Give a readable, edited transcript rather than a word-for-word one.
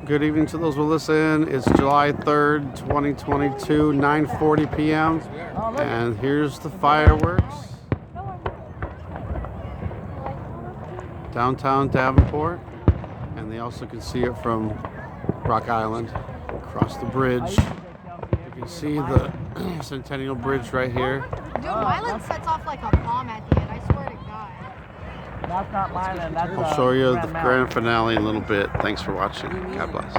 Good evening to those who listen. It's July 3rd, 2022, 9:40 p.m. And here's the fireworks. Downtown Davenport. And they also can see it from Rock Island across the bridge. You can see the Centennial Bridge right here. Dude, Mylan sets off like a bomb at the end, I swear to God. That's not Mylan, that's I'll show you the grand finale in a little bit. Thanks for watching. God bless.